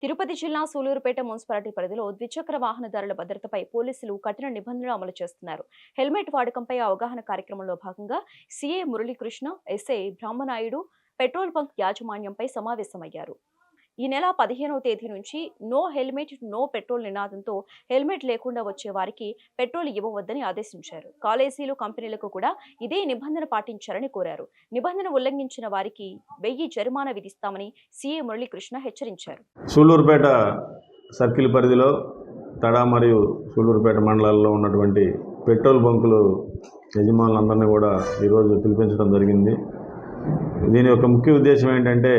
తిరుపతి జిల్లా సూలూరుపేట మున్సిపాలిటీ పరిధిలో ద్విచక్ర వాహనదారుల భద్రతపై పోలీసులు కఠిన నిబంధనలు అమలు చేస్తున్నారు. హెల్మెట్ వాడకంపై అవగాహన కార్యక్రమంలో భాగంగా CA Muralikrishna, SI Brahmanaidu petrol bunk యాజమాన్యంపై సమావేశమయ్యారు. ఈ నెల 15వ తేదీ నుంచి నో హెల్మెట్ నో పెట్రోల్ నినాదంతో హెల్మెట్ లేకుండా వచ్చే వారికి పెట్రోల్ ఇవ్వవద్దని ఆదేశించారు. కాలేజీలు, కంపెనీలకు కూడా ఇదే నిబంధన పాటించాలని కోరారు. నిబంధన ఉల్లంఘించిన వారికి 1000 జరిమానా విధిస్తామని సీఏ మురళీకృష్ణ హెచ్చరించారు. సూలూరుపేట సర్కిల్ పరిధిలో తడ మరియు సూలూరుపేట మండలాల్లో ఉన్నటువంటి పెట్రోల్ బంకులు యజమానులందరినీ కూడా ఈరోజు పిలిపించడం జరిగింది. దీని యొక్క ముఖ్య ఉద్దేశం ఏంటంటే,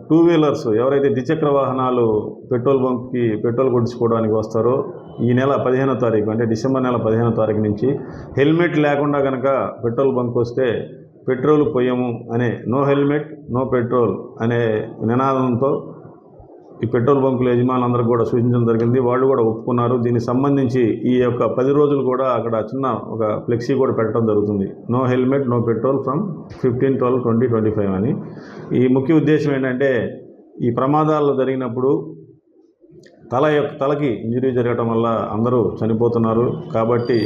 టూ వీలర్స్ ఎవరైతే ద్విచక్ర వాహనాలు పెట్రోల్ బంక్కి పెట్రోల్ కొట్టించుకోవడానికి వస్తారో ఈ నెల 15వ తారీఖు అంటే డిసెంబర్ నెల 15వ తారీఖు నుంచి హెల్మెట్ లేకుండా కనుక పెట్రోల్ బంక్ వస్తే పెట్రోల్ పొయ్యము అనే నో హెల్మెట్ నో పెట్రోల్ అనే నినాదంతో ఈ పెట్రోల్ బంకుల యజమానులందరూ కూడా సూచించడం జరిగింది. వాళ్ళు కూడా ఒప్పుకున్నారు. దీనికి సంబంధించి ఈ యొక్క 10 రోజులు కూడా అక్కడ చిన్న ఒక ఫ్లెక్సీ కూడా పెట్టడం జరుగుతుంది. No helmet no petrol from 15/12/2025 అని. ఈ ముఖ్య ఉద్దేశం ఏంటంటే, ఈ ప్రమాదాలు జరిగినప్పుడు తలకి ఇంజరీ జరగడం వల్ల అందరూ చనిపోతున్నారు. కాబట్టి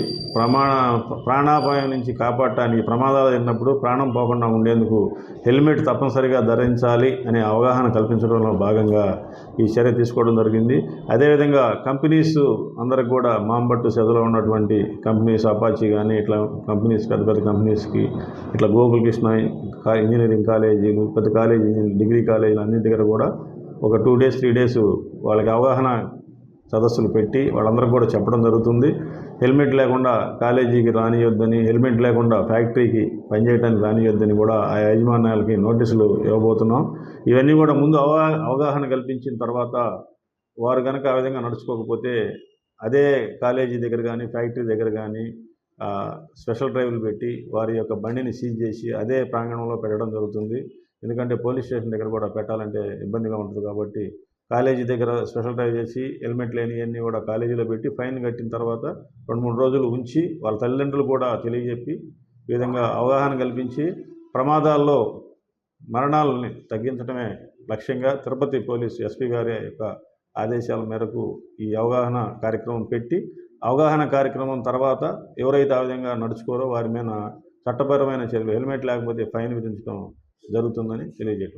ప్రాణాపాయం నుంచి కాపాడటానికి ప్రమాదాలు జరిగినప్పుడు ప్రాణం పోకుండా ఉండేందుకు హెల్మెట్ తప్పనిసరిగా ధరించాలి అనే అవగాహన కల్పించడంలో భాగంగా ఈ చర్య తీసుకోవడం జరిగింది. అదేవిధంగా కంపెనీస్ అందరికి కూడా మాంబట్టు సెదలో ఉన్నటువంటి కంపెనీస్ అపాచీ కానీ ఇట్లా కంపెనీస్ పెద్ద పెద్ద కంపెనీస్కి ఇట్లా గోకుల్ కృష్ణ ఇంజనీరింగ్ కాలేజీలు, పెద్ద కాలేజీ డిగ్రీ కాలేజీలు అన్ని దగ్గర కూడా ఒక 2 days 3 days వాళ్ళకి అవగాహన సదస్సులు పెట్టి వాళ్ళందరికీ కూడా చెప్పడం జరుగుతుంది. హెల్మెట్ లేకుండా కాలేజీకి రానియొద్దని, హెల్మెట్ లేకుండా ఫ్యాక్టరీకి పనిచేయడానికి రానియొద్దని కూడా ఆ యాజమాన్యాలకి నోటీసులు ఇవ్వబోతున్నాం. ఇవన్నీ కూడా ముందు అవగాహన కల్పించిన తర్వాత వారు కనుక ఆ విధంగా నడుచుకోకపోతే అదే కాలేజీ దగ్గర కానీ ఫ్యాక్టరీ దగ్గర కానీ స్పెషల్ డ్రైవ్లు పెట్టి వారి యొక్క బండిని సీజ్ చేసి అదే ప్రాంగణంలో పెట్టడం జరుగుతుంది. ఎందుకంటే పోలీస్ స్టేషన్ దగ్గర కూడా పెట్టాలంటే ఇబ్బందిగా ఉంటుంది. కాబట్టి కాలేజీ దగ్గర స్పెషల్ డ్రైవ్ చేసి హెల్మెట్ లేనివన్నీ కూడా కాలేజీలో పెట్టి ఫైన్ కట్టిన తర్వాత 2-3 రోజులు ఉంచి వాళ్ళ తల్లిదండ్రులు కూడా తెలియజెప్పి ఈ విధంగా అవగాహన కల్పించి ప్రమాదాల్లో మరణాలని తగ్గించడమే లక్ష్యంగా తిరుపతి పోలీసు ఎస్పీ గారి యొక్క ఆదేశాల మేరకు ఈ అవగాహన కార్యక్రమం పెట్టి, అవగాహన కార్యక్రమం తర్వాత ఎవరైతే ఆ విధంగా నడుచుకోరో వారి మీద చట్టపరమైన చర్యలు, హెల్మెట్ లేకపోతే ఫైన్ విధించడం జరుగుతుందని తెలియజేయడం.